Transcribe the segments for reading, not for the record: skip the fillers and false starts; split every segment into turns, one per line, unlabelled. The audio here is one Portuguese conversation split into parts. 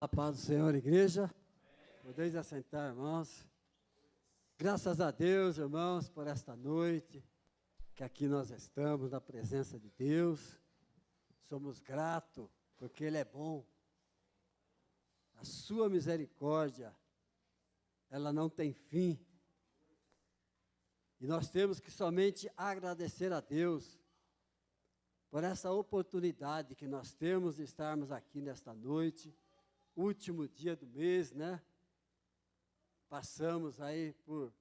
A paz do Senhor, igreja. Podeis assentar, irmãos. Graças a Deus, irmãos, por esta noite, que aqui nós estamos na presença de Deus. Somos gratos, porque Ele é bom. A sua misericórdia, ela não tem fim. E nós temos que somente agradecer a Deus por essa oportunidade que nós temos de estarmos aqui nesta noite, último dia do mês, né? Passamos aí por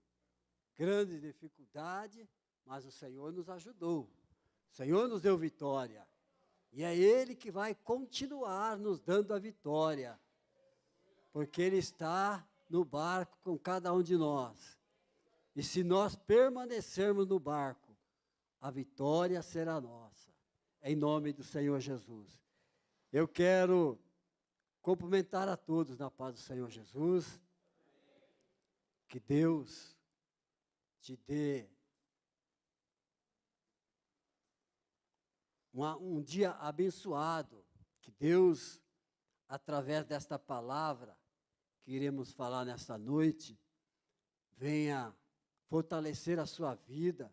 grandes dificuldades, mas o Senhor nos ajudou. O Senhor nos deu vitória. E é Ele que vai continuar nos dando a vitória. Porque Ele está no barco com cada um de nós. E se nós permanecermos no barco, a vitória será nossa. Em nome do Senhor Jesus. Eu quero cumprimentar a todos na paz do Senhor Jesus. Que Deus te dê um dia abençoado. Que Deus, através desta palavra que iremos falar nesta noite, venha fortalecer a sua vida.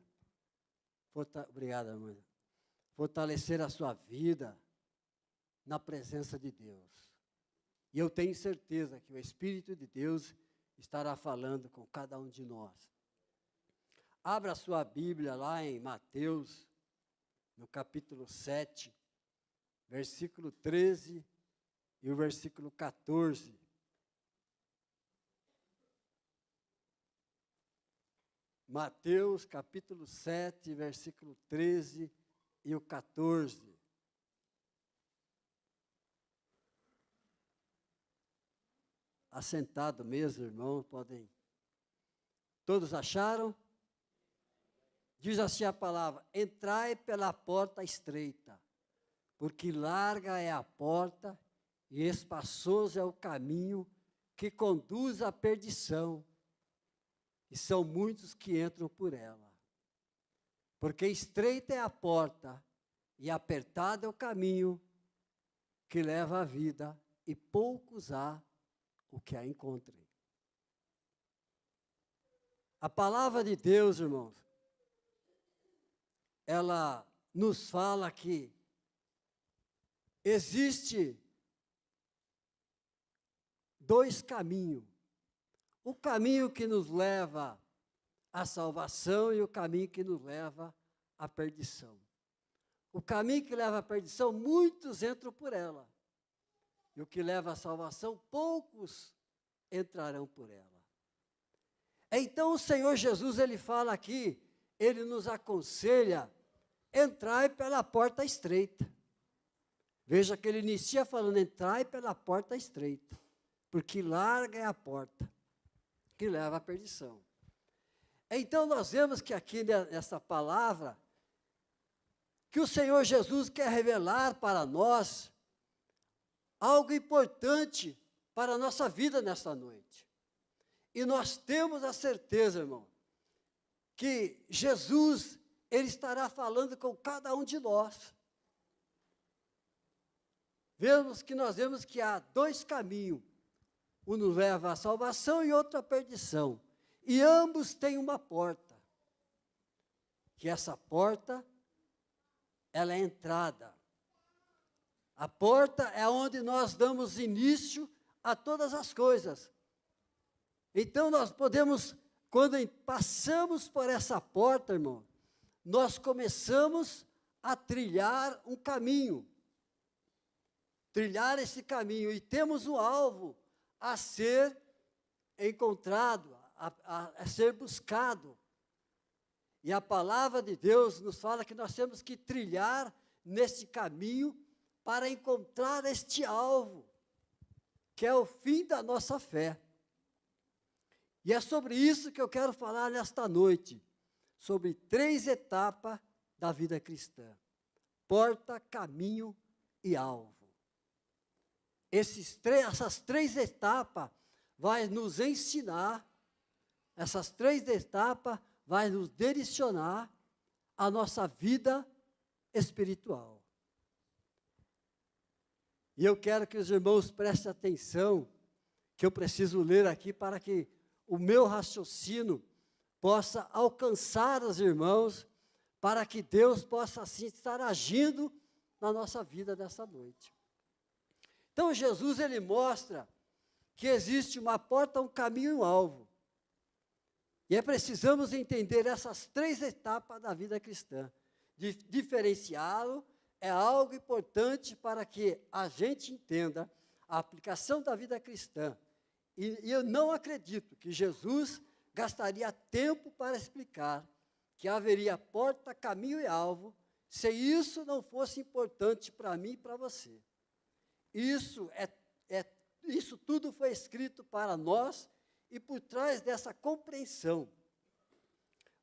Obrigada, mãe. Fortalecer a sua vida na presença de Deus. E eu tenho certeza que o Espírito de Deus estará falando com cada um de nós. Abra a sua Bíblia lá em Mateus, no capítulo 7, versículo 13 e o versículo 14. Mateus, capítulo 7, versículo 13 e o 14. Assentado mesmo, irmão, podem. Todos acharam? Diz assim a palavra: entrai pela porta estreita, porque larga é a porta e espaçoso é o caminho que conduz à perdição, e são muitos que entram por ela. Porque estreita é a porta e apertado é o caminho que leva à vida, e poucos há o que a encontrem. A palavra de Deus, irmãos, ela nos fala que existe dois caminhos. O caminho que nos leva à salvação e o caminho que nos leva à perdição. O caminho que leva à perdição, muitos entram por ela. E o que leva à salvação, poucos entrarão por ela. Então o Senhor Jesus, Ele fala aqui, Ele nos aconselha, entrai pela porta estreita. Veja que Ele inicia falando, entrai pela porta estreita, porque larga é a porta que leva à perdição. Então nós vemos que aqui nessa palavra, que o Senhor Jesus quer revelar para nós algo importante para a nossa vida nesta noite. E nós temos a certeza, irmão, que Jesus, Ele estará falando com cada um de nós. Nós vemos que há dois caminhos. Um nos leva à salvação e outro à perdição. E ambos têm uma porta. Que essa porta, ela é a entrada. A porta é onde nós damos início a todas as coisas. Então nós podemos, quando passamos por essa porta, irmão, nós começamos a trilhar um caminho. Trilhar esse caminho e temos um alvo a ser encontrado, a ser buscado. E a palavra de Deus nos fala que nós temos que trilhar nesse caminho para encontrar este alvo, que é o fim da nossa fé. E é sobre isso que eu quero falar nesta noite, sobre 3 etapas da vida cristã: porta, caminho e alvo. Essas 3 etapas vai nos ensinar, essas 3 etapas vai nos direcionar a nossa vida espiritual. E eu quero que os irmãos prestem atenção, que eu preciso ler aqui para que o meu raciocínio possa alcançar os irmãos, para que Deus possa assim estar agindo na nossa vida dessa noite. Então Jesus, ele mostra que existe uma porta, um caminho e um alvo. E precisamos entender essas 3 etapas da vida cristã. Diferenciá-lo é algo importante para que a gente entenda a aplicação da vida cristã. E eu não acredito que Jesus gastaria tempo para explicar que haveria porta, caminho e alvo, se isso não fosse importante para mim e para você. Isso tudo foi escrito para nós, e por trás dessa compreensão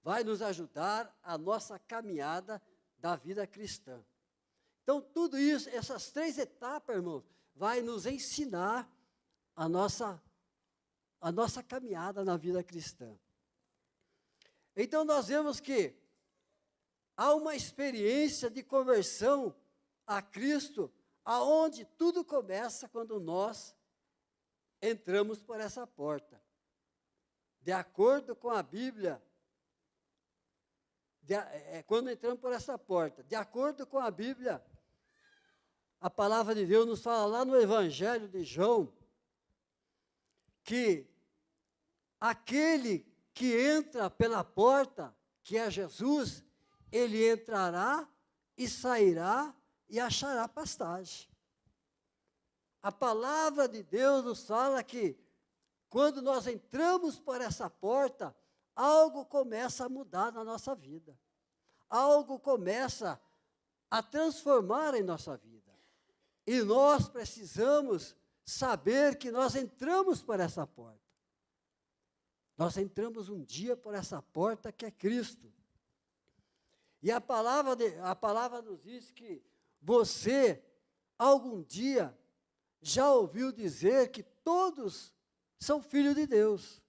vai nos ajudar a nossa caminhada da vida cristã. Então, tudo isso, essas 3 etapas, irmãos, vai nos ensinar a nossa caminhada na vida cristã. Então, nós vemos que há uma experiência de conversão a Cristo, aonde tudo começa quando nós entramos por essa porta. De acordo com a Bíblia, quando entramos por essa porta, de acordo com a Bíblia, a palavra de Deus nos fala lá no Evangelho de João, que aquele que entra pela porta, que é Jesus, ele entrará e sairá e achará pastagem. A palavra de Deus nos fala que, quando nós entramos por essa porta, algo começa a mudar na nossa vida. Algo começa a transformar em nossa vida. E nós precisamos saber que nós entramos por essa porta. Nós entramos um dia por essa porta que é Cristo. E a palavra nos diz que você, algum dia, já ouviu dizer que todos são filhos de Deus.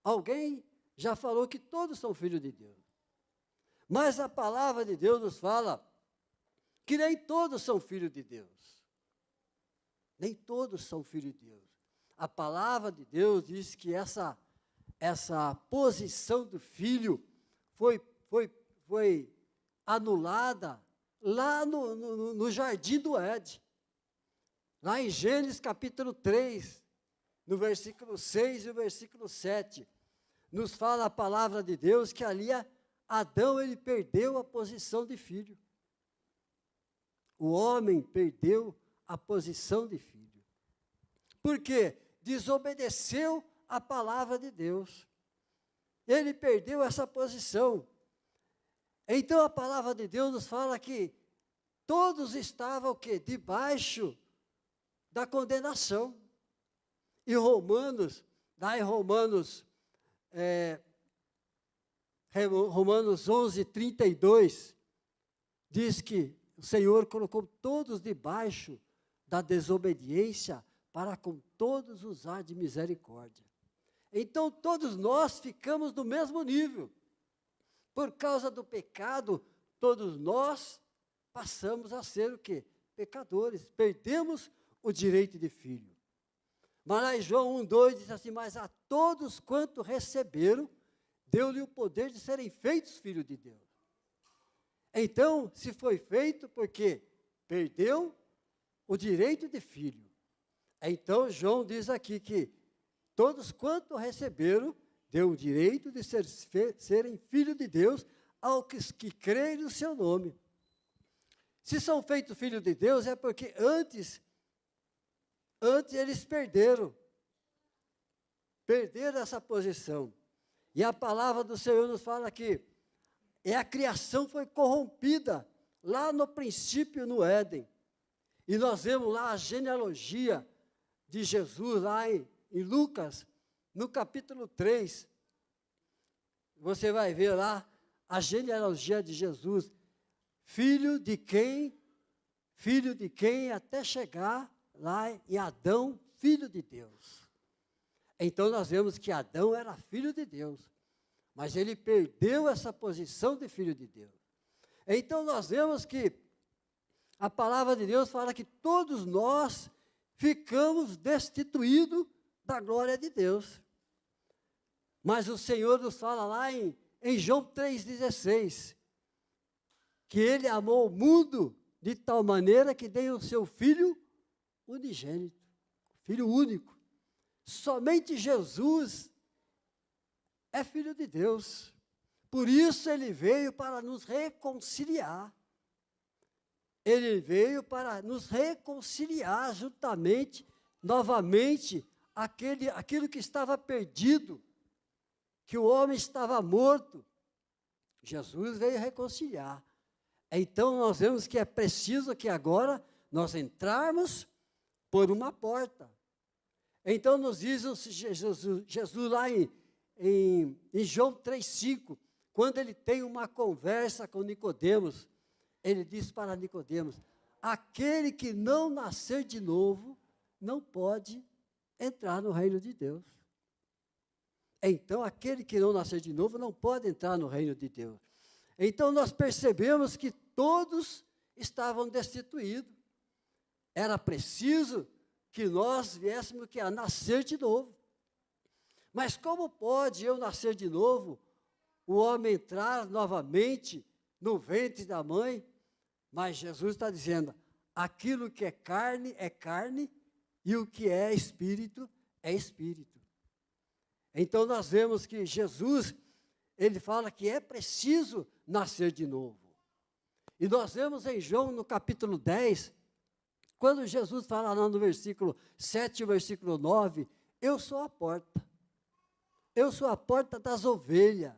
Alguém já falou que todos são filhos de Deus. Mas a palavra de Deus nos fala que nem todos são filhos de Deus. Nem todos são filhos de Deus. A palavra de Deus diz que essa posição do filho foi anulada lá no jardim do Éden. Lá em Gênesis capítulo 3, no versículo 6 e o versículo 7, nos fala a palavra de Deus que ali Adão, ele perdeu a posição de filho. O homem perdeu a posição de filho. Por quê? Desobedeceu a palavra de Deus. Ele perdeu essa posição. Então a palavra de Deus nos fala que todos estavam o quê? Debaixo da condenação. E Romanos 11:32, diz que o Senhor colocou todos debaixo da desobediência para com todos usar de misericórdia. Então, todos nós ficamos do mesmo nível. Por causa do pecado, todos nós passamos a ser o quê? Pecadores. Perdemos o direito de filho. Mas lá em João 1:2 diz assim: mas a todos quanto receberam, deu-lhe o poder de serem feitos filhos de Deus. Então, se foi feito porque perdeu o direito de filho. Então, João diz aqui que todos quanto receberam, deu o direito de serem filhos de Deus aos que creem no seu nome. Se são feitos filhos de Deus, é porque antes eles perderam essa posição. E a palavra do Senhor nos fala que a criação foi corrompida lá no princípio no Éden. E nós vemos lá a genealogia de Jesus, lá em Lucas, no capítulo 3. Você vai ver lá a genealogia de Jesus. Filho de quem até chegar lá em Adão, filho de Deus. Então nós vemos que Adão era filho de Deus, mas ele perdeu essa posição de filho de Deus. Então nós vemos que A palavra de Deus fala que todos nós ficamos destituídos da glória de Deus. Mas o Senhor nos fala lá em João 3,16, que Ele amou o mundo de tal maneira que deu o seu Filho unigênito, Filho único. Somente Jesus é Filho de Deus. Por isso Ele veio para nos reconciliar. Ele veio para nos reconciliar juntamente, novamente, aquilo que estava perdido, que o homem estava morto. Jesus veio reconciliar. Então, nós vemos que é preciso que agora nós entrarmos por uma porta. Então, nos diz Jesus lá em João 3,5, quando ele tem uma conversa com Nicodemos, ele diz para Nicodemos: aquele que não nascer de novo, não pode entrar no reino de Deus. Então, aquele que não nascer de novo, não pode entrar no reino de Deus. Então, nós percebemos que todos estavam destituídos. Era preciso que nós viéssemos a nascer de novo. Mas como pode eu nascer de novo, o homem entrar novamente no ventre da mãe? Mas Jesus está dizendo, aquilo que é carne, e o que é espírito. Então, nós vemos que Jesus, ele fala que é preciso nascer de novo. E nós vemos em João, no capítulo 10, quando Jesus fala lá no versículo 7 e versículo 9, eu sou a porta. Eu sou a porta das ovelhas.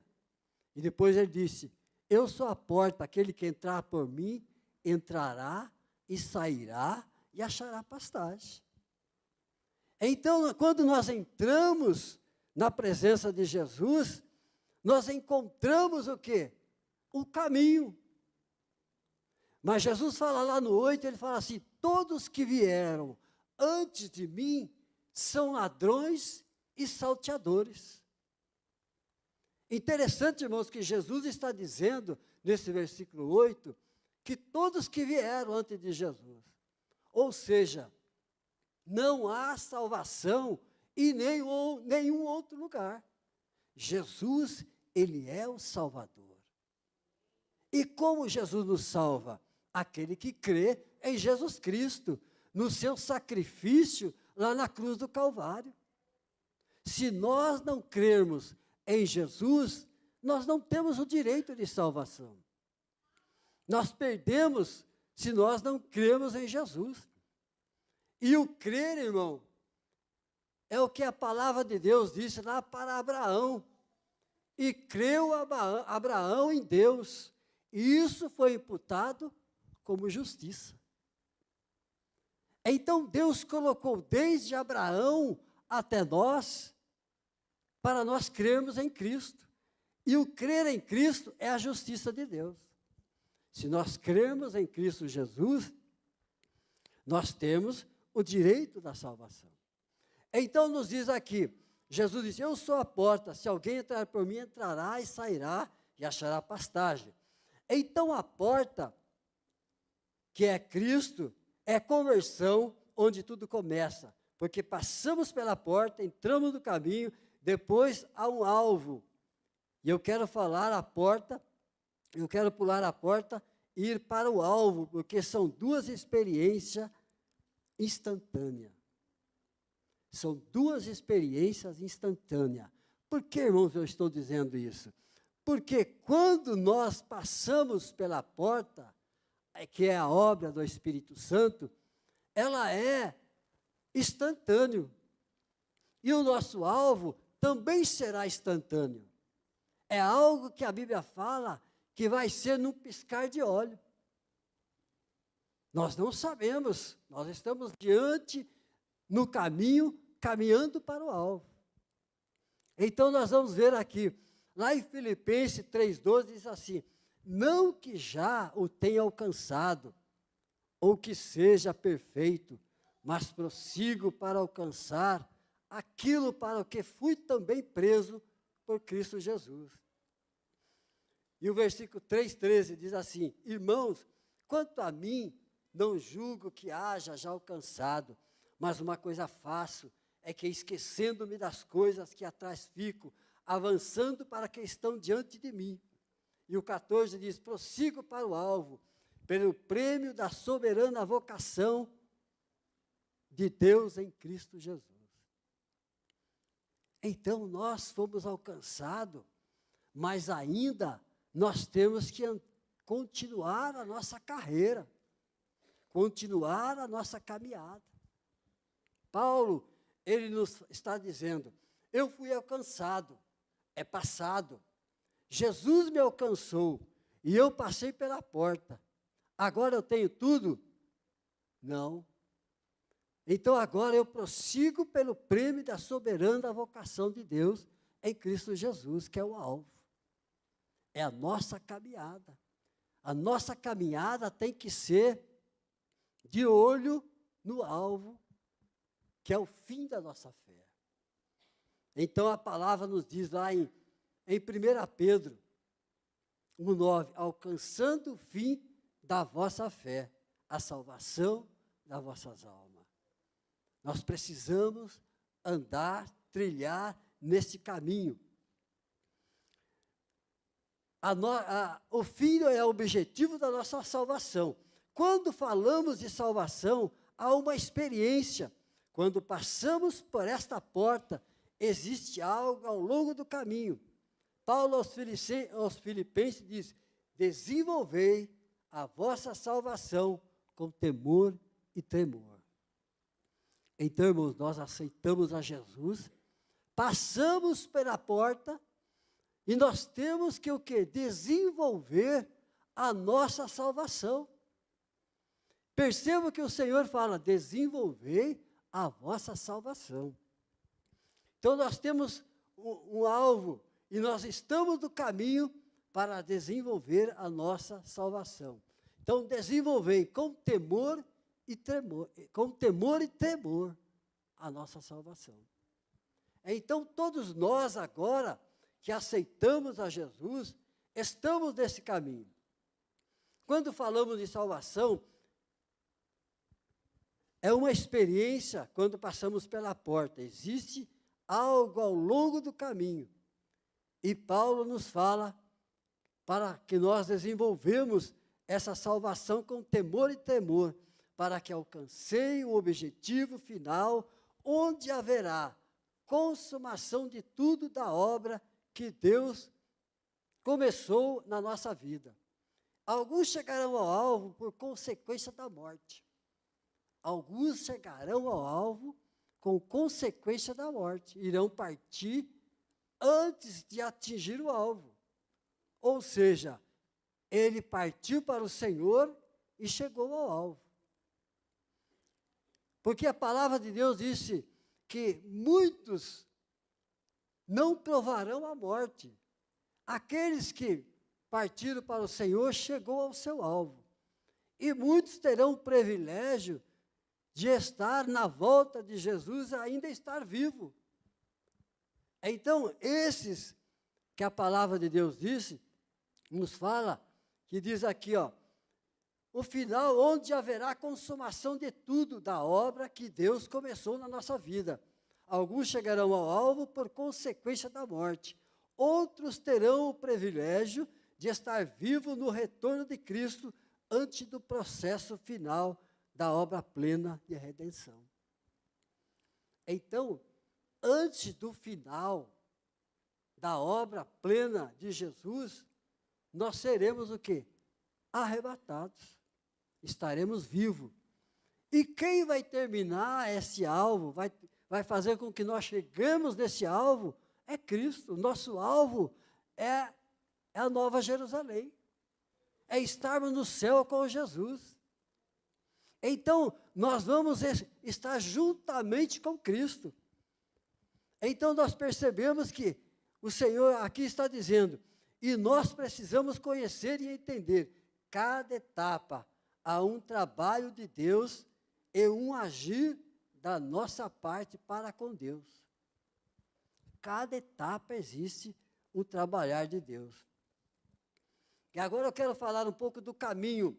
E depois ele disse, eu sou a porta, aquele que entrar por mim, entrará e sairá e achará pastagem. Então, quando nós entramos na presença de Jesus, nós encontramos o quê? O caminho. Mas Jesus fala lá no 8, ele fala assim, todos que vieram antes de mim são ladrões e salteadores. Interessante, irmãos, que Jesus está dizendo, nesse versículo 8, que todos que vieram antes de Jesus, ou seja, não há salvação em nenhum outro lugar. Jesus, ele é o Salvador. E como Jesus nos salva? Aquele que crê em Jesus Cristo, no seu sacrifício lá na cruz do Calvário. Se nós não crermos em Jesus, nós não temos o direito de salvação. Nós perdemos se nós não crermos em Jesus. E o crer, irmão, é o que a palavra de Deus disse lá para Abraão. E creu Abraão em Deus, e isso foi imputado como justiça. Então Deus colocou desde Abraão até nós, para nós crermos em Cristo. E o crer em Cristo é a justiça de Deus. Se nós crermos em Cristo Jesus, nós temos o direito da salvação. Então nos diz aqui, Jesus disse, eu sou a porta, se alguém entrar por mim, entrará e sairá e achará pastagem. Então a porta, que é Cristo, é conversão onde tudo começa, porque passamos pela porta, entramos no caminho, depois há um alvo. E eu quero falar a porta, eu quero pular a porta e ir para o alvo, porque são duas experiências instantâneas. São duas experiências instantâneas. Por que, irmãos, eu estou dizendo isso? Porque quando nós passamos pela porta, que é a obra do Espírito Santo, ela é instantâneo. E o nosso alvo também será instantâneo. É algo que a Bíblia fala que vai ser num piscar de olho. Nós não sabemos, nós estamos no caminho, caminhando para o alvo. Então nós vamos ver aqui, lá em Filipenses 3,12 diz assim, não que já o tenha alcançado, ou que seja perfeito, mas prossigo para alcançar aquilo para o que fui também preso por Cristo Jesus. E o versículo 3,13 diz assim, irmãos, quanto a mim, não julgo que haja já alcançado, mas uma coisa faço, é que esquecendo-me das coisas que atrás fico, avançando para que estão diante de mim. E o 14 diz, prossigo para o alvo, pelo prêmio da soberana vocação de Deus em Cristo Jesus. Então, nós fomos alcançados, mas ainda nós temos que continuar a nossa carreira, continuar a nossa caminhada. Paulo, ele nos está dizendo, eu fui alcançado, é passado. Jesus me alcançou e eu passei pela porta. Agora eu tenho tudo? Não. Então agora eu prossigo pelo prêmio da soberana vocação de Deus em Cristo Jesus, que é o alvo. É a nossa caminhada. A nossa caminhada tem que ser de olho no alvo, que é o fim da nossa fé. Então a palavra nos diz lá em 1 Pedro 1,9, alcançando o fim da vossa fé, a salvação das vossas almas. Nós precisamos andar, trilhar nesse caminho. O Filho é o objetivo da nossa salvação. Quando falamos de salvação, há uma experiência. Quando passamos por esta porta, existe algo ao longo do caminho. Paulo aos Filipenses diz, desenvolvei a vossa salvação com temor e tremor. Então, irmãos, nós aceitamos a Jesus, passamos pela porta e nós temos que o quê? Desenvolver a nossa salvação. Perceba que o Senhor fala, desenvolvei a vossa salvação. Então, nós temos um alvo e nós estamos no caminho para desenvolver a nossa salvação. Então, desenvolvei com temor e tremor a nossa salvação. Então, todos nós agora que aceitamos a Jesus, estamos nesse caminho. Quando falamos de salvação, é uma experiência quando passamos pela porta. Existe algo ao longo do caminho. E Paulo nos fala para que nós desenvolvemos essa salvação com temor e temor, para que alcancei o objetivo final, onde haverá consumação de tudo da obra que Deus começou na nossa vida. Alguns chegarão ao alvo por consequência da morte. Alguns chegarão ao alvo com consequência da morte. Irão partir antes de atingir o alvo. Ou seja, ele partiu para o Senhor e chegou ao alvo. Porque a palavra de Deus disse que muitos não provarão a morte. Aqueles que partiram para o Senhor chegou ao seu alvo. E muitos terão o privilégio de estar na volta de Jesus, ainda estar vivo. Então, esses que a palavra de Deus disse, nos fala, que diz aqui, ó, o final onde haverá consumação de tudo da obra que Deus começou na nossa vida. Alguns chegarão ao alvo por consequência da morte. Outros terão o privilégio de estar vivo no retorno de Cristo antes do processo final da obra plena de redenção. Então, antes do final da obra plena de Jesus, nós seremos o quê? Arrebatados. Estaremos vivos. E quem vai terminar esse alvo, vai fazer com que nós chegamos nesse alvo, é Cristo. Nosso alvo é a Nova Jerusalém. É estarmos no céu com Jesus. Então, nós vamos estar juntamente com Cristo. Então, nós percebemos que o Senhor aqui está dizendo, e nós precisamos conhecer e entender, cada etapa há um trabalho de Deus e um agir da nossa parte para com Deus. Cada etapa existe um trabalhar de Deus. E agora eu quero falar um pouco do caminho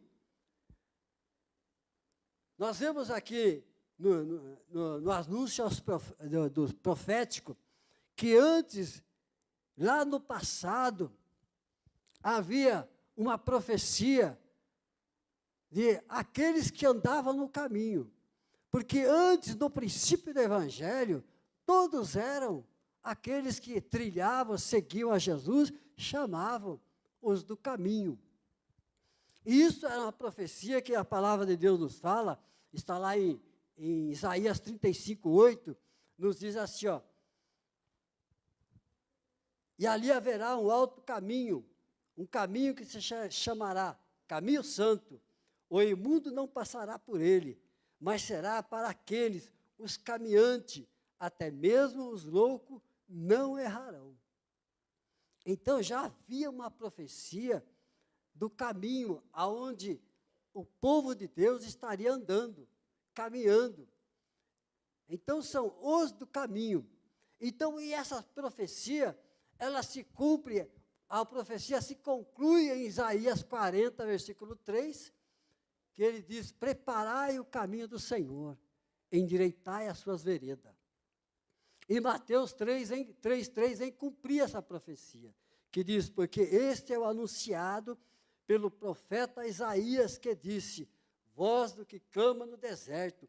Nós vemos aqui no anúncio do profético que antes, lá no passado, havia uma profecia de aqueles que andavam no caminho. Porque antes, no princípio do Evangelho, todos eram aqueles que trilhavam, seguiam a Jesus, chamavam os do caminho. E isso é uma profecia que a palavra de Deus nos fala, está lá em Isaías 35:8, nos diz assim, ó: e ali haverá um alto caminho, um caminho que se chamará Caminho Santo. O imundo não passará por ele, mas será para aqueles, os caminhantes, até mesmo os loucos não errarão. Então já havia uma profecia do caminho aonde o povo de Deus estaria andando, caminhando. Então são os do caminho. Então, e essa profecia, ela se cumpre, a profecia se conclui em Isaías 40, versículo 3, que ele diz: preparai o caminho do Senhor, endireitai as suas veredas. E Mateus 3:3 vem cumprir essa profecia, que diz: porque este é o anunciado pelo profeta Isaías, que disse: voz do que clama no deserto,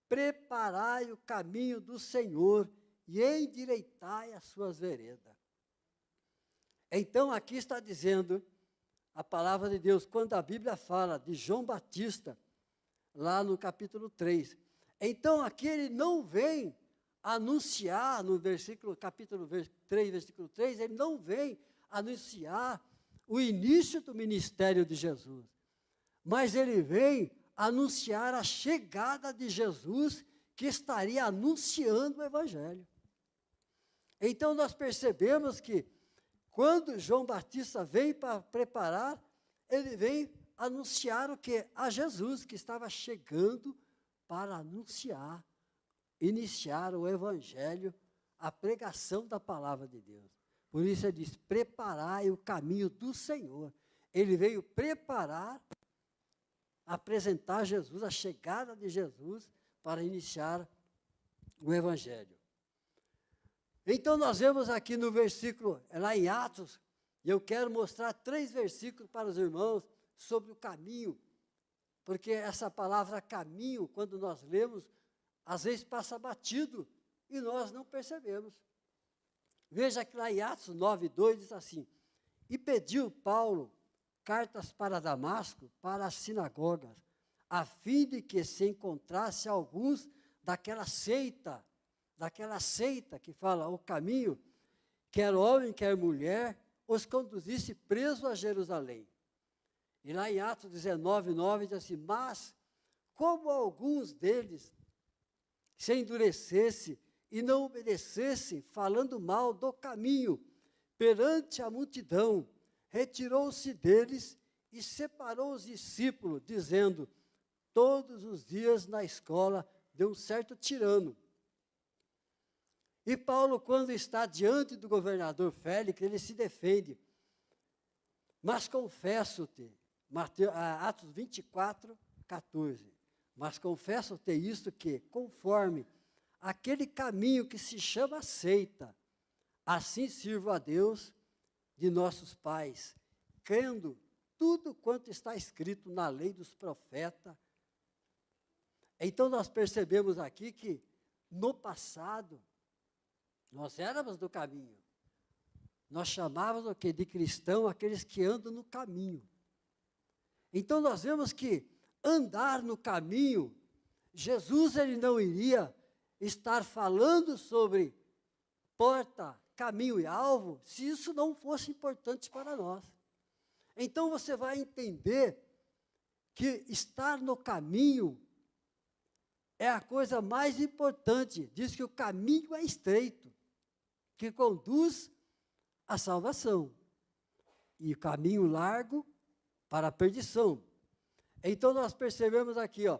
preparai o caminho do Senhor e endireitai as suas veredas. Então, aqui está dizendo a palavra de Deus, quando a Bíblia fala de João Batista, lá no capítulo 3. Então, aqui ele não vem anunciar, no capítulo 3, versículo 3, ele não vem anunciar o início do ministério de Jesus, mas ele vem anunciar a chegada de Jesus, que estaria anunciando o Evangelho. Então, nós percebemos que, quando João Batista vem para preparar, ele vem anunciar o quê? A Jesus, que estava chegando para anunciar, iniciar o Evangelho, a pregação da palavra de Deus. Por isso ele diz: preparai o caminho do Senhor. Ele veio preparar, apresentar Jesus, a chegada de Jesus, para iniciar o Evangelho. Então, nós vemos aqui no versículo, lá em Atos, e eu quero mostrar 3 versículos para os irmãos sobre o caminho, porque essa palavra caminho, quando nós lemos, às vezes passa batido e nós não percebemos. Veja que lá em Atos 9:2 diz assim: e pediu Paulo cartas para Damasco, para as sinagogas, a fim de que se encontrasse alguns daquela seita que fala o caminho, quer homem, quer mulher, os conduzisse preso a Jerusalém. E lá em Atos 19:9 diz assim: mas, como alguns deles se endurecesse e não obedecesse, falando mal do caminho, perante a multidão, retirou-se deles e separou os discípulos, dizendo: todos os dias na escola de um certo tirano. E Paulo, quando está diante do governador Félix, ele se defende. Mas confesso-te, Atos 24:14, mas confesso-te isto, que, conforme aquele caminho que se chama seita, assim sirvo a Deus de nossos pais, crendo tudo quanto está escrito na lei dos profetas. Então, nós percebemos aqui que, no passado, nós éramos do caminho. Nós chamávamos o quê? De cristão aqueles que andam no caminho. Então, nós vemos que andar no caminho, Jesus, ele não iria estar falando sobre porta, caminho e alvo, se isso não fosse importante para nós. Então, você vai entender que estar no caminho é a coisa mais importante. Diz que o caminho é estreito, que conduz à salvação, e o caminho largo para a perdição. Então, nós percebemos aqui, ó,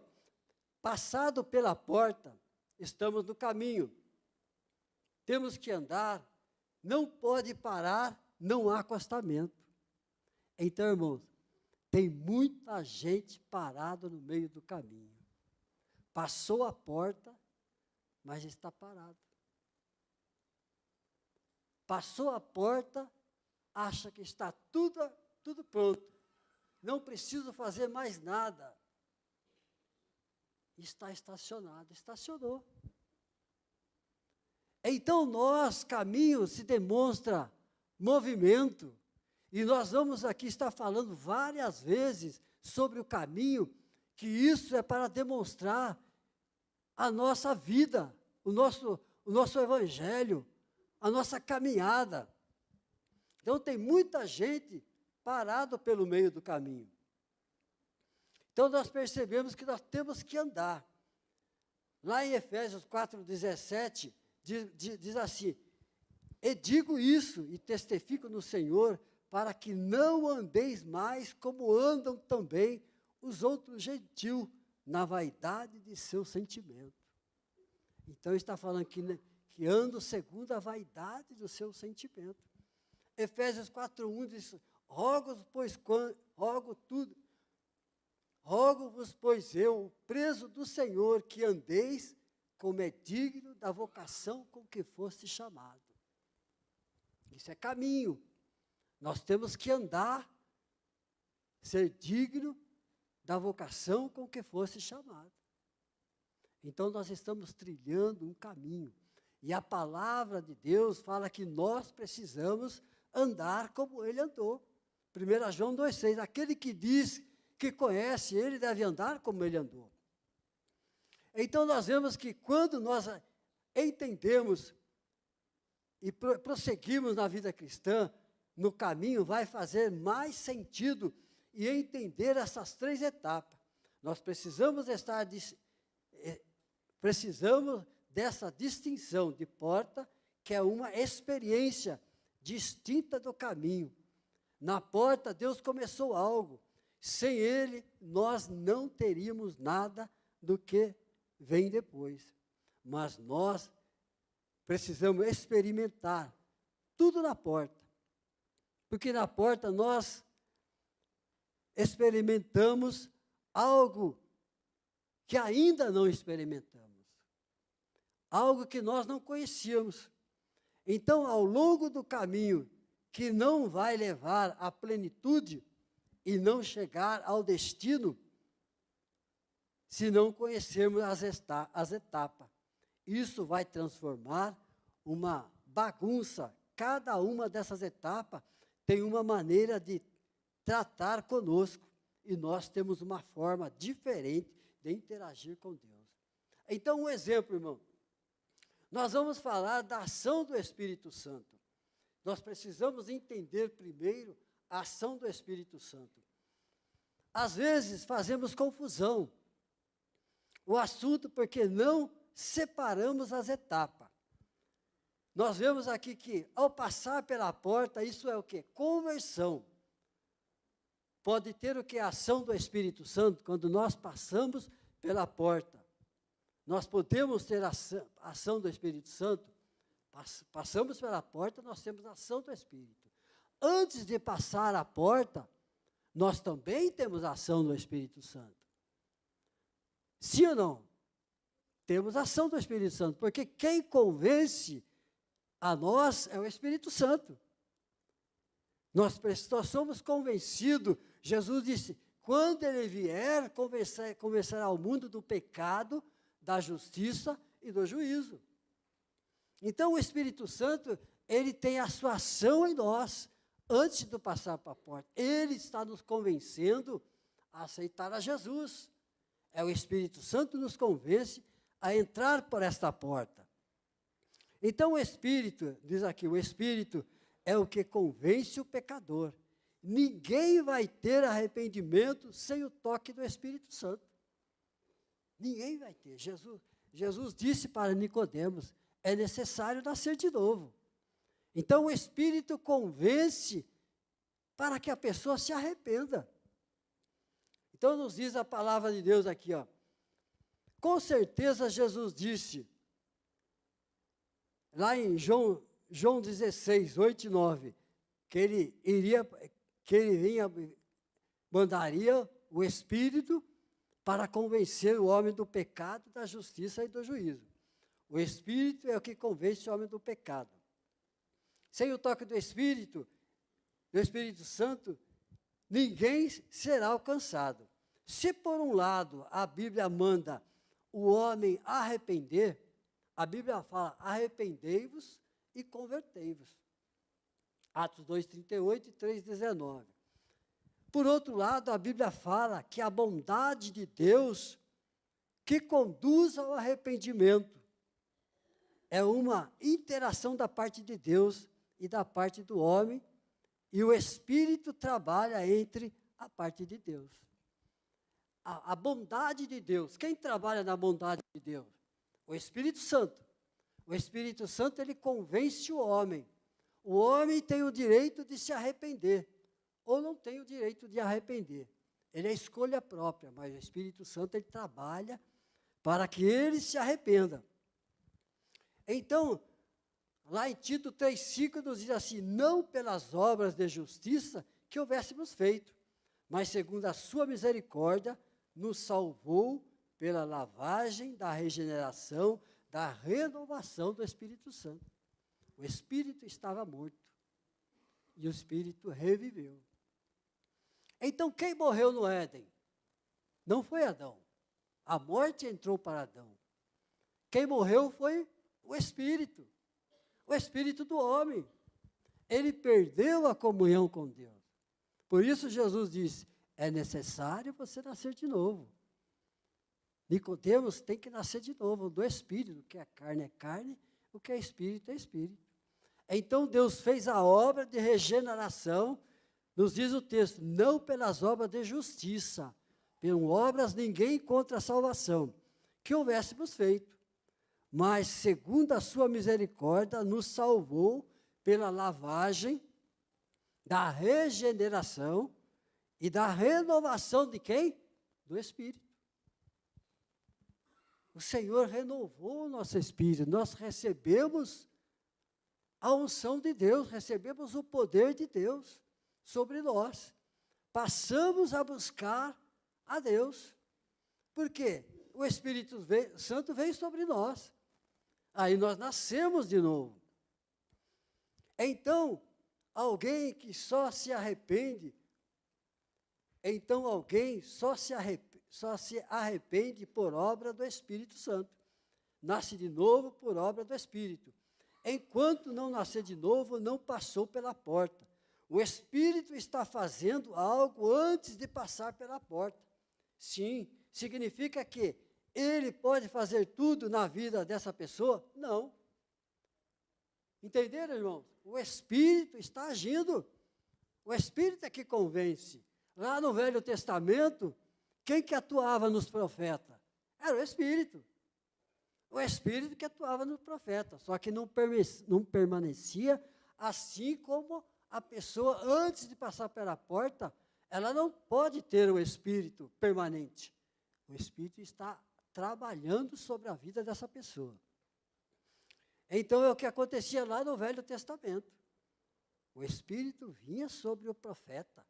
passado pela porta, estamos no caminho. Temos que andar, não pode parar, não há acostamento. Então, irmãos, tem muita gente parada no meio do caminho. Passou a porta, mas está parado. Passou a porta, acha que está tudo pronto. Não preciso fazer mais nada. Está estacionado, estacionou. Então, caminho se demonstra movimento. E nós vamos aqui estar falando várias vezes sobre o caminho, que isso é para demonstrar a nossa vida, o nosso evangelho, a nossa caminhada. Então, tem muita gente parado pelo meio do caminho. Então, nós percebemos que nós temos que andar. Lá em Efésios 4,17, diz assim: e digo isso e testifico no Senhor, para que não andeis mais como andam também os outros gentios, na vaidade de seu sentimento. Então, está falando que andam segundo a vaidade do seu sentimento. Efésios 4,1 diz: rogo-vos, pois eu, preso do Senhor, que andeis como é digno da vocação com que foste chamado. Isso é caminho. Nós temos que andar, ser digno da vocação com que fosse chamado. Então, nós estamos trilhando um caminho. E a palavra de Deus fala que nós precisamos andar como ele andou. 1 João 2,6, aquele que diz que conhece ele deve andar como ele andou. Então, nós vemos que quando nós entendemos e prosseguimos na vida cristã, no caminho vai fazer mais sentido e entender essas 3 etapas. Nós precisamos dessa distinção de porta, que é uma experiência distinta do caminho. Na porta, Deus começou algo. Sem Ele, nós não teríamos nada do que vem depois. Mas nós precisamos experimentar tudo na porta. Porque na porta nós experimentamos algo que ainda não experimentamos. Algo que nós não conhecíamos. Então, ao longo do caminho, que não vai levar à plenitude e não chegar ao destino, se não conhecermos as etapas. Isso vai transformar uma bagunça. Cada uma dessas etapas tem uma maneira de tratar conosco, e nós temos uma forma diferente de interagir com Deus. Então, um exemplo, irmão. Nós vamos falar da ação do Espírito Santo. Nós precisamos entender primeiro a ação do Espírito Santo. Às vezes fazemos confusão o assunto porque não separamos as etapas. Nós vemos aqui que, ao passar pela porta, isso é o quê? Conversão. Pode ter o que? A ação do Espírito Santo, quando nós passamos pela porta. Nós podemos ter a ação do Espírito Santo. Passamos pela porta, nós temos a ação do Espírito. Antes de passar a porta, nós também temos a ação do Espírito Santo. Sim ou não? Temos a ação do Espírito Santo, porque quem convence a nós é o Espírito Santo. Nós somos convencidos, Jesus disse, quando ele vier, convencerá o mundo do pecado, da justiça e do juízo. Então, o Espírito Santo, ele tem a sua ação em nós, antes de passar para a porta. Ele está nos convencendo a aceitar a Jesus. É o Espírito Santo que nos convence a entrar por esta porta. Então, o Espírito, diz aqui, o Espírito é o que convence o pecador. Ninguém vai ter arrependimento sem o toque do Espírito Santo. Ninguém vai ter. Jesus disse para Nicodemos, é necessário nascer de novo. Então, o Espírito convence para que a pessoa se arrependa. Então, nos diz a palavra de Deus aqui, ó. Com certeza, Jesus disse, lá em João 16, 8 e 9, que ele mandaria o Espírito para convencer o homem do pecado, da justiça e do juízo. O Espírito é o que convence o homem do pecado. Sem o toque do Espírito Santo, ninguém será alcançado. Se, por um lado, a Bíblia manda o homem arrepender, a Bíblia fala, arrependei-vos e convertei-vos. Atos 2:38 e 3:19. Por outro lado, a Bíblia fala que a bondade de Deus que conduz ao arrependimento é uma interação da parte de Deus e da parte do homem, e o Espírito trabalha entre a parte de Deus. A bondade de Deus, quem trabalha na bondade de Deus? O Espírito Santo. O Espírito Santo, ele convence o homem. O homem tem o direito de se arrepender, ou não tem o direito de arrepender. Ele é escolha própria, mas o Espírito Santo, ele trabalha para que ele se arrependa. Então, lá em Tito 3,5 nos diz assim, não pelas obras de justiça que houvéssemos feito, mas segundo a sua misericórdia, nos salvou pela lavagem da regeneração, da renovação do Espírito Santo. O Espírito estava morto e o Espírito reviveu. Então, quem morreu no Éden? Não foi Adão. A morte entrou para Adão. Quem morreu foi o Espírito do homem. Ele perdeu a comunhão com Deus. Por isso Jesus disse, é necessário você nascer de novo. Nicodemos tem que nascer de novo, do Espírito, o que é carne, o que é Espírito é Espírito. Então Deus fez a obra de regeneração, nos diz o texto, não pelas obras de justiça, pelas obras ninguém encontra a salvação, que houvéssemos feito, mas segundo a sua misericórdia, nos salvou pela lavagem da regeneração e da renovação de quem? Do Espírito. O Senhor renovou o nosso espírito, nós recebemos a unção de Deus, recebemos o poder de Deus sobre nós. Passamos a buscar a Deus. Por quê? O Espírito Santo veio sobre nós. Aí nós nascemos de novo. Então, alguém que só se arrepende, só se arrepende por obra do Espírito Santo. Nasce de novo por obra do Espírito. Enquanto não nascer de novo, não passou pela porta. O Espírito está fazendo algo antes de passar pela porta. Sim, significa que ele pode fazer tudo na vida dessa pessoa? Não. Entenderam, irmãos? O Espírito está agindo. O Espírito é que convence. Lá no Velho Testamento, quem que atuava nos profetas? Era o Espírito. O Espírito que atuava no profeta, só que não permanecia assim como a pessoa, antes de passar pela porta, ela não pode ter o Espírito permanente. O Espírito está trabalhando sobre a vida dessa pessoa. Então, é o que acontecia lá no Velho Testamento. O Espírito vinha sobre o profeta,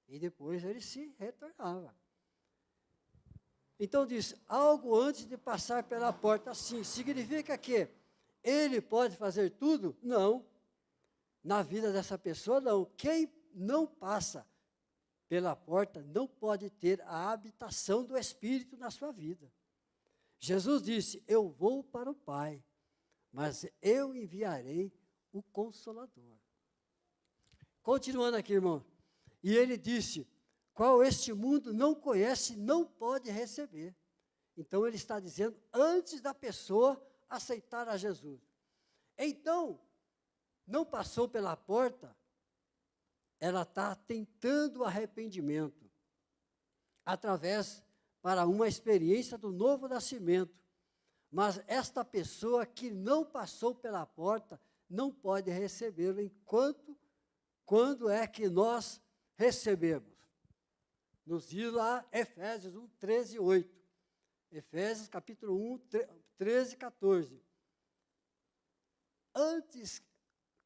e depois ele se retornava. Então diz, algo antes de passar pela porta, sim, significa que ele pode fazer tudo? Não. Na vida dessa pessoa, não. Quem não passa pela porta não pode ter a habitação do Espírito na sua vida. Jesus disse, eu vou para o Pai, mas eu enviarei o Consolador. Continuando aqui, irmão. E ele disse, qual este mundo não conhece, não pode receber. Então, ele está dizendo, antes da pessoa aceitar a Jesus. Então, não passou pela porta, ela está tentando o arrependimento, para uma experiência do novo nascimento. Mas esta pessoa que não passou pela porta, não pode recebê-lo quando é que nós recebemos? Nos diz lá Efésios 1, 13 e 8. Efésios capítulo 1, 13 e 14. Antes,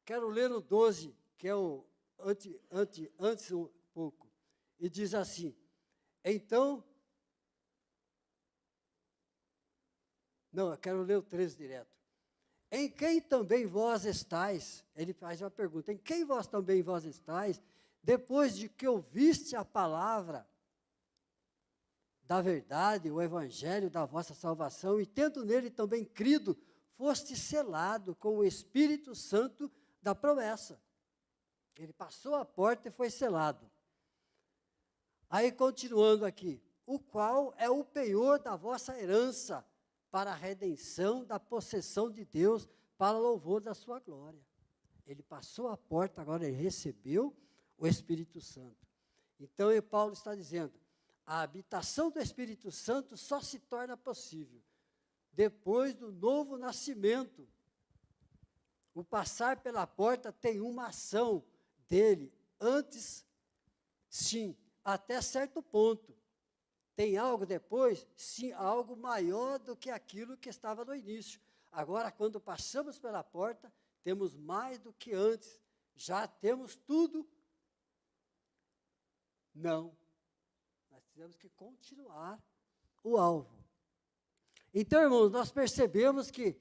quero ler no 12, que é o antes um pouco. E diz assim, então, Não, eu quero ler o 13 direto. Em quem também vós estáis, ele faz uma pergunta, em quem também vós estáis, depois de que ouviste a palavra da verdade, o evangelho da vossa salvação, e tendo nele também crido, foste selado com o Espírito Santo da promessa. Ele passou a porta e foi selado. Aí, continuando aqui, o qual é o penhor da vossa herança, para a redenção da possessão de Deus, para louvor da sua glória. Ele passou a porta, agora ele recebeu o Espírito Santo. Então, Paulo está dizendo, a habitação do Espírito Santo só se torna possível depois do novo nascimento. O passar pela porta tem uma ação dele, antes, sim, até certo ponto. Tem algo depois? Sim, algo maior do que aquilo que estava no início. Agora, quando passamos pela porta, temos mais do que antes. Já temos tudo? Não. Nós temos que continuar o alvo. Então, irmãos, nós percebemos que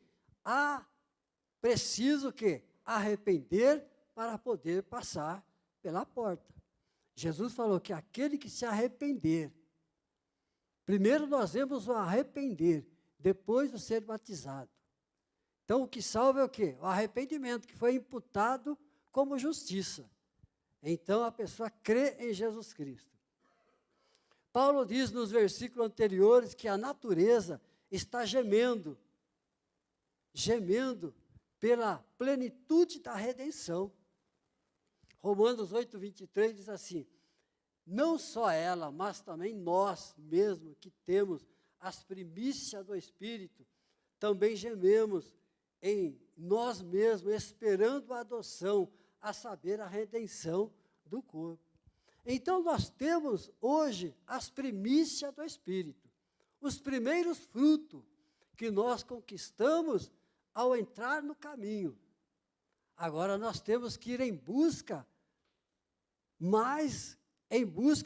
há preciso que arrepender para poder passar pela porta. Jesus falou que aquele que se arrepender, primeiro nós vemos o arrepender, depois o ser batizado. Então, o que salva é o quê? O arrependimento, que foi imputado como justiça. Então, a pessoa crê em Jesus Cristo. Paulo diz nos versículos anteriores que a natureza está gemendo pela plenitude da redenção. Romanos 8, 23 diz assim, não só ela, mas também nós mesmos que temos as primícias do Espírito, também gememos em nós mesmos, esperando a adoção, a saber, a redenção do corpo. Então, nós temos hoje as primícias do Espírito, os primeiros frutos que nós conquistamos ao entrar no caminho. Agora, nós temos que ir em busca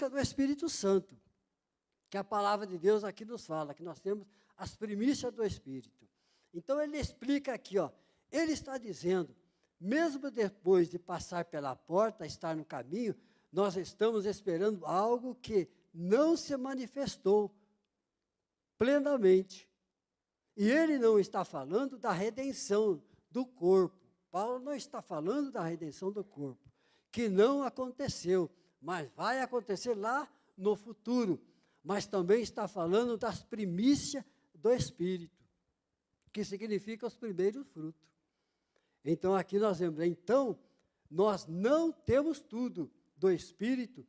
do Espírito Santo, que a palavra de Deus aqui nos fala, que nós temos as primícias do Espírito. Então, ele explica aqui, ele está dizendo, mesmo depois de passar pela porta, estar no caminho, nós estamos esperando algo que não se manifestou plenamente. E ele não está falando da redenção do corpo. Paulo não está falando da redenção do corpo, que não aconteceu, mas vai acontecer lá no futuro. Mas também está falando das primícias do Espírito, que significa os primeiros frutos. Então, aqui nós vemos, então, nós não temos tudo do Espírito,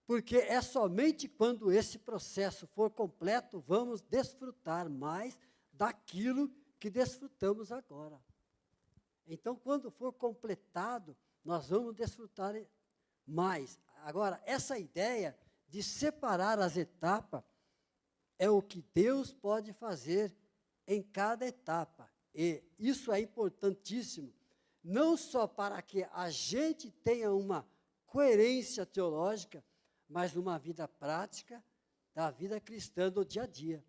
porque é somente quando esse processo for completo, vamos desfrutar mais daquilo que desfrutamos agora. Então, quando for completado, nós vamos desfrutar mais. Agora, essa ideia de separar as etapas é o que Deus pode fazer em cada etapa. E isso é importantíssimo, não só para que a gente tenha uma coerência teológica, mas uma vida prática da vida cristã do dia a dia.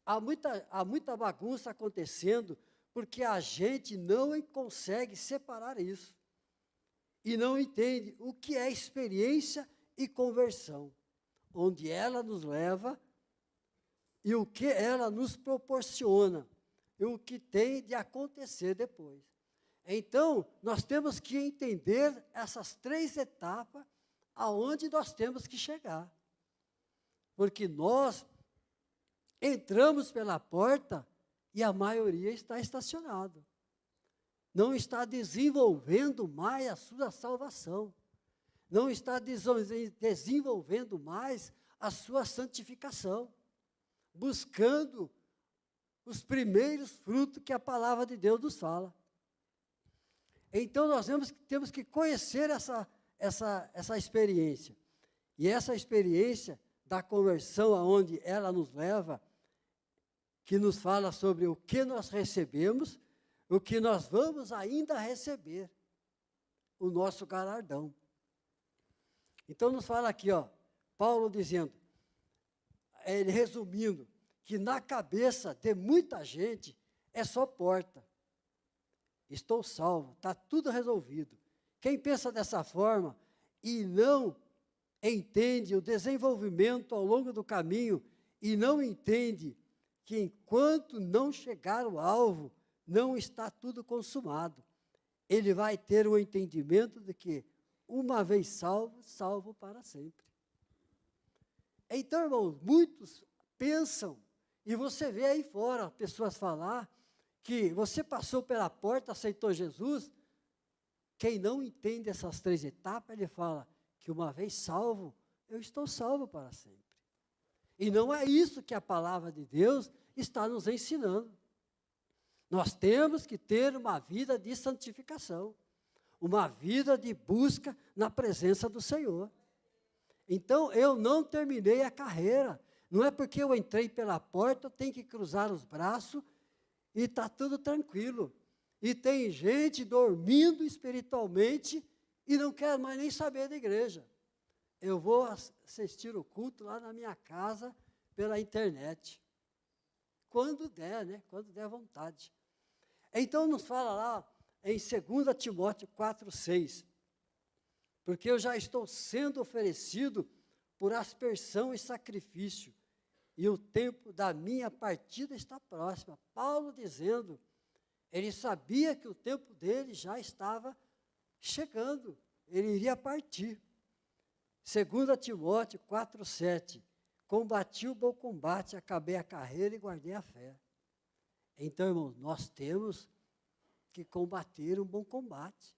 Há muita bagunça acontecendo porque a gente não consegue separar isso e não entende o que é experiência e conversão, onde ela nos leva e o que ela nos proporciona e o que tem de acontecer depois. Então, nós temos que entender essas 3 etapas aonde nós temos que chegar. Porque nós entramos pela porta e a maioria está estacionado. Não está desenvolvendo mais a sua salvação. Não está desenvolvendo mais a sua santificação. Buscando os primeiros frutos que a palavra de Deus nos fala. Então, nós temos que conhecer essa experiência. E essa experiência da conversão, aonde ela nos leva, que nos fala sobre o que nós recebemos, o que nós vamos ainda receber, o nosso galardão. Então, nos fala aqui, Paulo dizendo, ele resumindo, que na cabeça de muita gente é só porta. Estou salvo, está tudo resolvido. Quem pensa dessa forma e não entende o desenvolvimento ao longo do caminho e não entende que enquanto não chegar ao alvo, não está tudo consumado. Ele vai ter o entendimento de que, uma vez salvo, salvo para sempre. Então, irmãos, muitos pensam, e você vê aí fora pessoas falar, que você passou pela porta, aceitou Jesus. Quem não entende essas 3 etapas, ele fala que uma vez salvo, eu estou salvo para sempre. E não é isso que a palavra de Deus está nos ensinando. Nós temos que ter uma vida de santificação, uma vida de busca na presença do Senhor. Então, eu não terminei a carreira. Não é porque eu entrei pela porta, eu tenho que cruzar os braços e está tudo tranquilo. E tem gente dormindo espiritualmente e não quer mais nem saber da igreja. Eu vou assistir o culto lá na minha casa pela internet. Quando der, né? Quando der vontade. Então, nos fala lá em 2 Timóteo 4:6. Porque eu já estou sendo oferecido por aspersão e sacrifício, e o tempo da minha partida está próximo. Paulo dizendo, ele sabia que o tempo dele já estava chegando, ele iria partir. 2 Timóteo 4:7, combati o bom combate, acabei a carreira e guardei a fé. Então, irmãos, nós temos que combater um bom combate.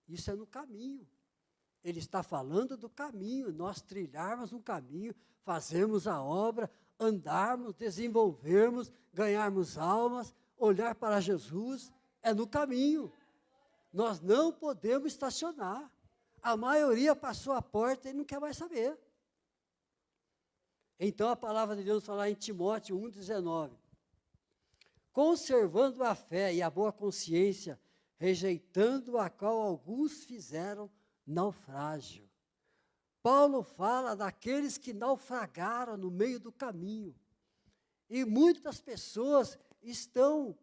Isso é no caminho. Ele está falando do caminho, nós trilharmos um caminho, fazermos a obra, andarmos, desenvolvermos, ganharmos almas, olhar para Jesus, é no caminho. Nós não podemos estacionar. A maioria passou a porta e não quer mais saber. Então a palavra de Deus fala em Timóteo 1:19. Conservando a fé e a boa consciência, rejeitando a qual alguns fizeram naufrágio. Paulo fala daqueles que naufragaram no meio do caminho. E muitas pessoas estão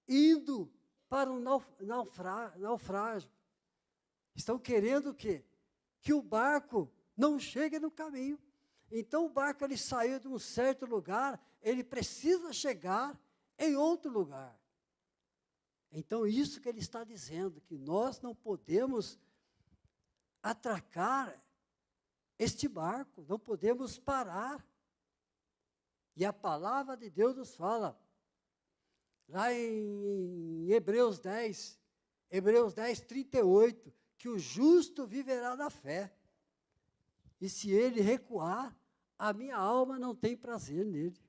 indo para um naufrágio. Estão querendo o quê? Que o barco não chegue no caminho. Então o barco ele saiu de um certo lugar, ele precisa chegar em outro lugar. Então isso que ele está dizendo, que nós não podemos atracar este barco, não podemos parar. E a palavra de Deus nos fala, lá em Hebreus 10:38, que o justo viverá da fé. E se ele recuar, a minha alma não tem prazer nele.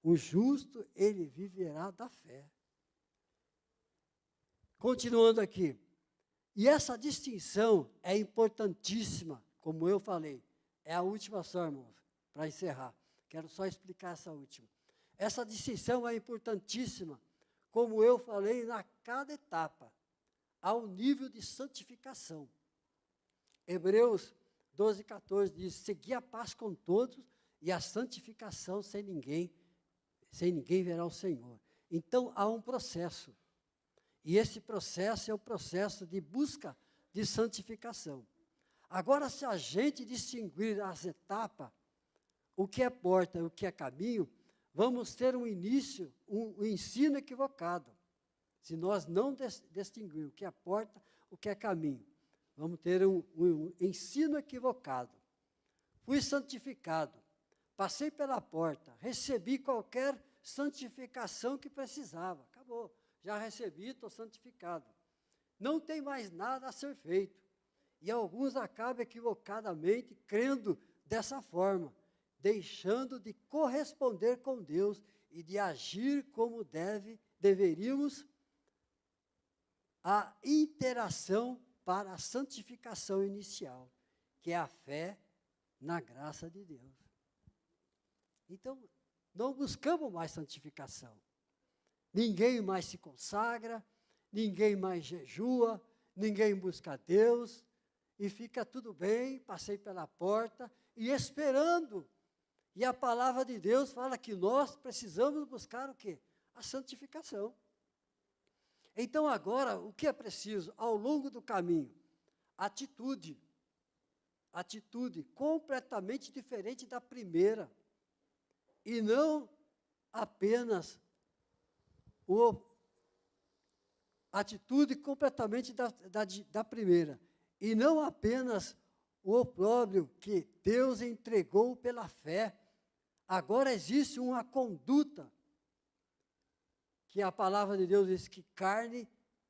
O justo, ele viverá da fé. Continuando aqui. E essa distinção é importantíssima, como eu falei. É a última só, irmãos, para encerrar. Quero só explicar essa última. Essa distinção é importantíssima, como eu falei, na cada etapa, ao nível de santificação. Hebreus 12:14 diz, segui a paz com todos e a santificação sem ninguém verá o Senhor. Então, há um processo. E esse processo é o processo de busca de santificação. Agora, se a gente distinguir as etapas, o que é porta e o que é caminho, vamos ter um ensino equivocado. Se nós não distinguir o que é porta, o que é caminho, vamos ter um ensino equivocado. Fui santificado, passei pela porta, recebi qualquer santificação que precisava, acabou. Já recebi, estou santificado. Não tem mais nada a ser feito. E alguns acabam equivocadamente crendo dessa forma, deixando de corresponder com Deus e de agir como deveríamos a interação para a santificação inicial, que é a fé na graça de Deus. Então, não buscamos mais santificação. Ninguém mais se consagra, ninguém mais jejua, ninguém busca a Deus, e fica tudo bem, passei pela porta, e esperando E a palavra de Deus fala que nós precisamos buscar o quê? A santificação. Então agora, o que é preciso? Ao longo do caminho, atitude. Atitude completamente diferente da primeira. E não apenas atitude completamente da primeira. E não apenas o opróbrio que Deus entregou pela fé. Agora existe uma conduta que a palavra de Deus diz que carne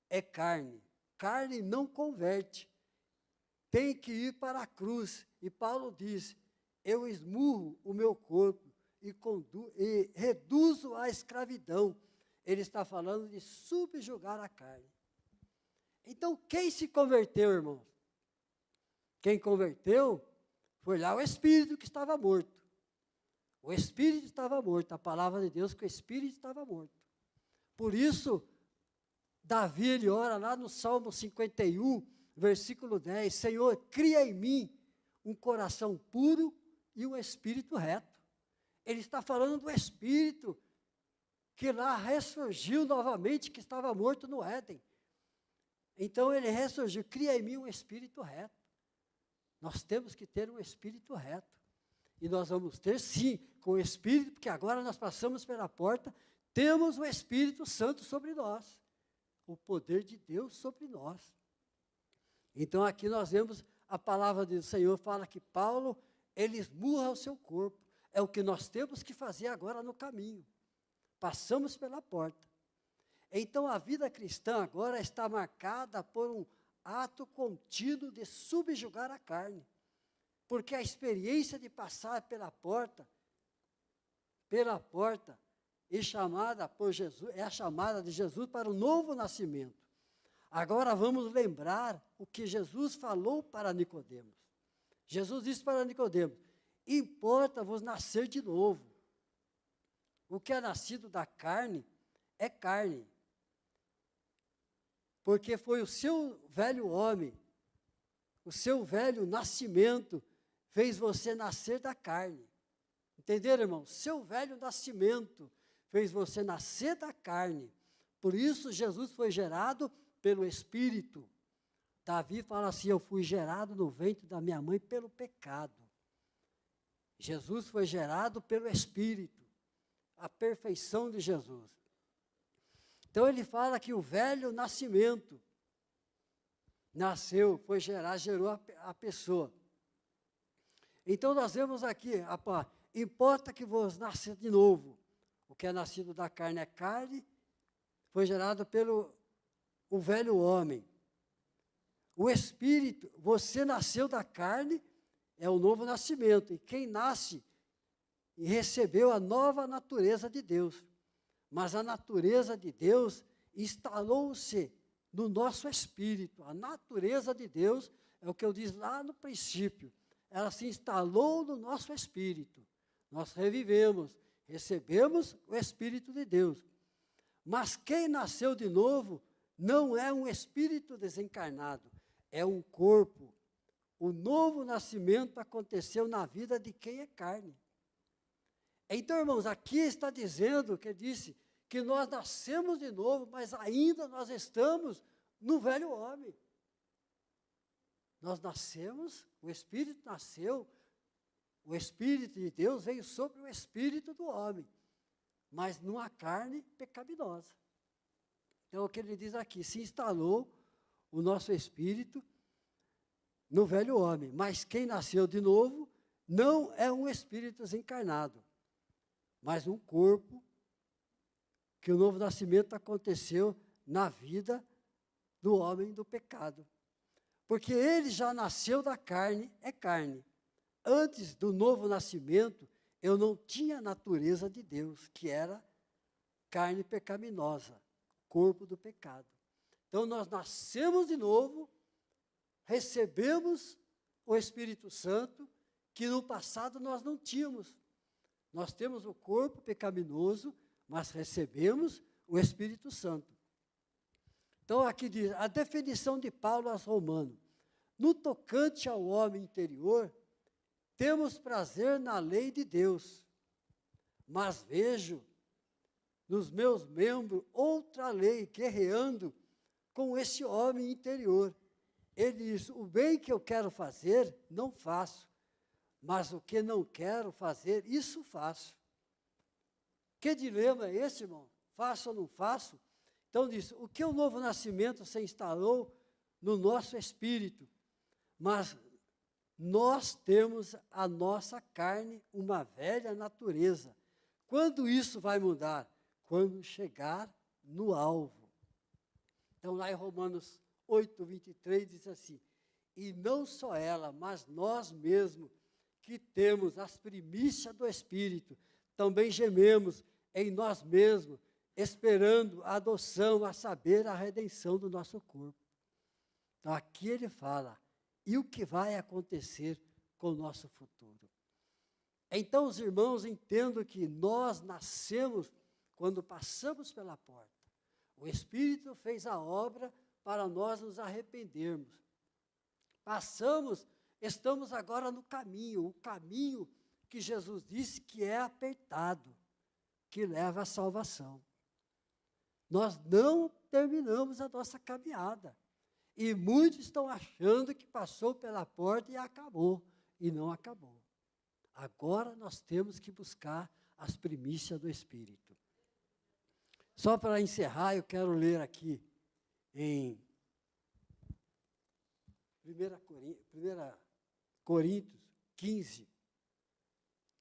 é carne. Carne não converte. Tem que ir para a cruz. E Paulo diz, eu esmurro o meu corpo e reduzo a escravidão. Ele está falando de subjugar a carne. Então, quem se converteu, irmãos? Quem converteu foi lá o espírito que estava morto. O espírito estava morto. A palavra de Deus que o espírito estava morto. Por isso, Davi, ele ora lá no Salmo 51, versículo 10, Senhor, cria em mim um coração puro e um espírito reto. Ele está falando do espírito que lá ressurgiu novamente, que estava morto no Éden. Então ele ressurgiu, cria em mim um espírito reto. Nós temos que ter um espírito reto. E nós vamos ter sim, com o Espírito, porque agora nós passamos pela porta, temos o Espírito Santo sobre nós. O poder de Deus sobre nós. Então aqui nós vemos a palavra do Senhor, fala que Paulo, ele esmurra o seu corpo. É o que nós temos que fazer agora no caminho. Passamos pela porta. Então a vida cristã agora está marcada por um ato contínuo de subjugar a carne. Porque a experiência de passar pela porta, é chamada por Jesus, é a chamada de Jesus para o novo nascimento. Agora vamos lembrar o que Jesus falou para Nicodemos. Jesus disse para Nicodemos, importa-vos nascer de novo. O que é nascido da carne é carne. Porque foi o seu velho homem, o seu velho nascimento, fez você nascer da carne. Entenderam, irmão? Seu velho nascimento fez você nascer da carne. Por isso, Jesus foi gerado pelo Espírito. Davi fala assim, eu fui gerado no ventre da minha mãe pelo pecado. Jesus foi gerado pelo Espírito. A perfeição de Jesus. Então, ele fala que o velho nascimento nasceu, gerou a pessoa. Então, nós vemos aqui, importa que vos nasça de novo. O que é nascido da carne é carne, foi gerado pelo o velho homem. O Espírito, você nasceu da carne, é o novo nascimento. E quem nasce e recebeu a nova natureza de Deus. Mas a natureza de Deus instalou-se no nosso espírito. A natureza de Deus, é o que eu disse lá no princípio, ela se instalou no nosso espírito. Nós revivemos, recebemos o Espírito de Deus. Mas quem nasceu de novo não é um espírito desencarnado, é um corpo. O novo nascimento aconteceu na vida de quem é carne. Então, irmãos, aqui está dizendo, que disse, que nós nascemos de novo, mas ainda nós estamos no velho homem. Nós nascemos, o Espírito nasceu, o Espírito de Deus veio sobre o Espírito do homem, mas numa carne pecaminosa. Então, o que ele diz aqui, se instalou o nosso Espírito no velho homem, mas quem nasceu de novo não é um Espírito desencarnado, mas um corpo que o novo nascimento aconteceu na vida do homem do pecado. Porque ele já nasceu da carne, é carne. Antes do novo nascimento, eu não tinha a natureza de Deus, que era carne pecaminosa, corpo do pecado. Então, nós nascemos de novo, recebemos o Espírito Santo, que no passado nós não tínhamos. Nós temos o corpo pecaminoso, mas recebemos o Espírito Santo. Então, aqui diz, a definição de Paulo aos Romanos. No tocante ao homem interior, temos prazer na lei de Deus, mas vejo nos meus membros outra lei guerreando com esse homem interior. Ele diz, o bem que eu quero fazer, não faço, mas o que não quero fazer, isso faço. Que dilema é esse, irmão? Faço ou não faço? Então diz, o que o novo nascimento se instalou no nosso espírito, mas nós temos a nossa carne, uma velha natureza. Quando isso vai mudar? Quando chegar no alvo. Então, lá em Romanos 8, 23, diz assim, e não só ela, mas nós mesmos, que temos as primícias do Espírito, também gememos em nós mesmos, esperando a adoção, a saber, a redenção do nosso corpo. Então, aqui ele fala, e o que vai acontecer com o nosso futuro? Então, os irmãos entendam que nós nascemos quando passamos pela porta. O Espírito fez a obra para nós nos arrependermos. Passamos, estamos agora no caminho, o caminho que Jesus disse que é apertado, que leva à salvação. Nós não terminamos a nossa caminhada. E muitos estão achando que passou pela porta e acabou. E não acabou. Agora nós temos que buscar as primícias do Espírito. Só para encerrar, eu quero ler aqui em 1 Coríntios 15,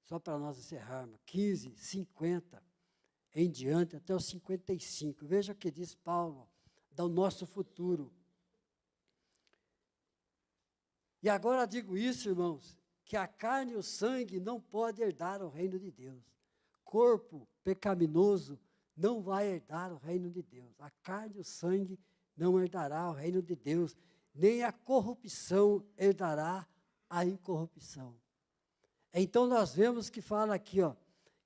só para nós encerrarmos, 15, 50 em diante, até os 55. Veja o que diz Paulo do nosso futuro. E agora digo isso, irmãos, que a carne e o sangue não podem herdar o reino de Deus. Corpo pecaminoso não vai herdar o reino de Deus. A carne e o sangue não herdará o reino de Deus, nem a corrupção herdará a incorrupção. Então nós vemos que fala aqui, ó,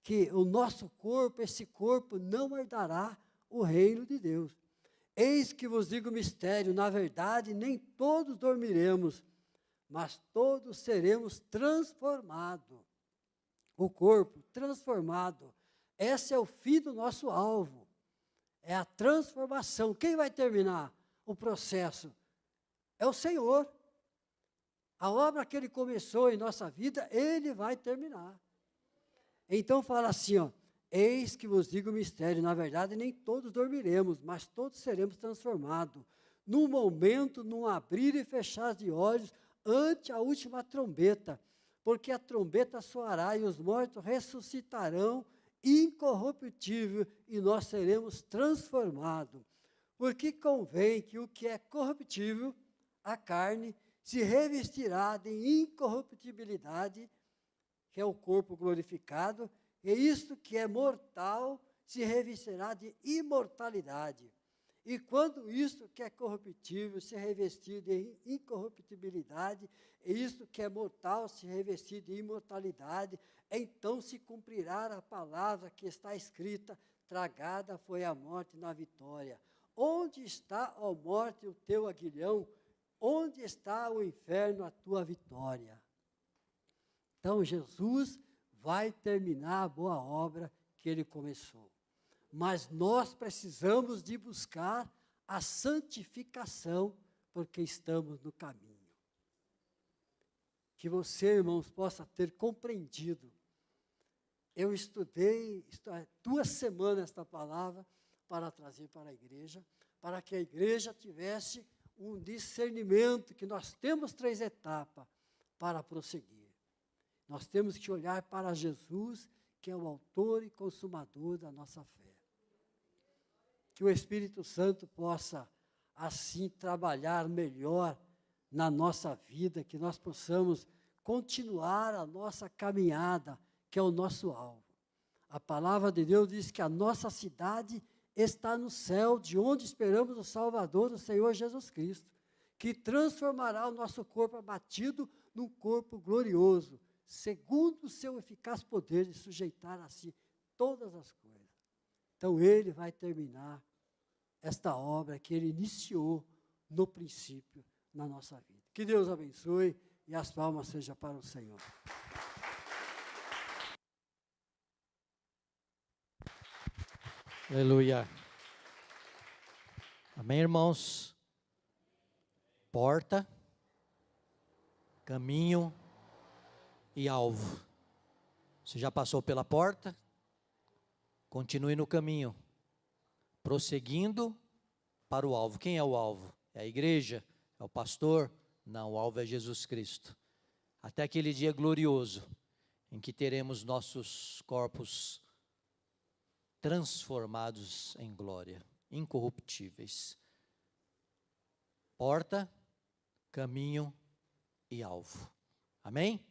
que o nosso corpo, esse corpo não herdará o reino de Deus. Eis que vos digo o mistério, na verdade nem todos dormiremos, mas todos seremos transformados. O corpo transformado. Esse é o fim do nosso alvo. É a transformação. Quem vai terminar o processo? É o Senhor. A obra que Ele começou em nossa vida, Ele vai terminar. Então fala assim, ó, eis que vos digo o mistério, na verdade nem todos dormiremos, mas todos seremos transformados. Num momento, num abrir e fechar de olhos, ante a última trombeta, porque a trombeta soará e os mortos ressuscitarão incorruptível e nós seremos transformados. Porque convém que o que é corruptível, a carne, se revestirá de incorruptibilidade, que é o corpo glorificado, e isto que é mortal se revestirá de imortalidade. E quando isto que é corruptível se revestir de incorruptibilidade, e isto que é mortal se revestir de imortalidade, então se cumprirá a palavra que está escrita, tragada foi a morte na vitória. Onde está, ó morte, o teu aguilhão? Onde está o inferno, a tua vitória? Então Jesus vai terminar a boa obra que Ele começou. Mas nós precisamos de buscar a santificação, porque estamos no caminho. Que você, irmãos, possa ter compreendido. Eu estudei 2 semanas esta palavra para trazer para a igreja, para que a igreja tivesse um discernimento, que nós temos 3 etapas para prosseguir. Nós temos que olhar para Jesus, que é o autor e consumador da nossa fé. Que o Espírito Santo possa, assim, trabalhar melhor na nossa vida, que nós possamos continuar a nossa caminhada, que é o nosso alvo. A palavra de Deus diz que a nossa cidade está no céu, de onde esperamos o Salvador, o Senhor Jesus Cristo, que transformará o nosso corpo abatido num corpo glorioso, segundo o seu eficaz poder de sujeitar a si todas as coisas. Então, Ele vai terminar esta obra que Ele iniciou no princípio na nossa vida. Que Deus abençoe, E as palmas sejam para o Senhor.
Aleluia. Amém, irmãos? Porta, caminho e alvo. Você já passou pela porta? Continue no caminho, prosseguindo para o alvo. Quem é o alvo? É a igreja? É o pastor? Não, o alvo é Jesus Cristo. Até aquele dia glorioso, em que teremos nossos corpos transformados em glória, incorruptíveis. Porta, caminho e alvo. Amém?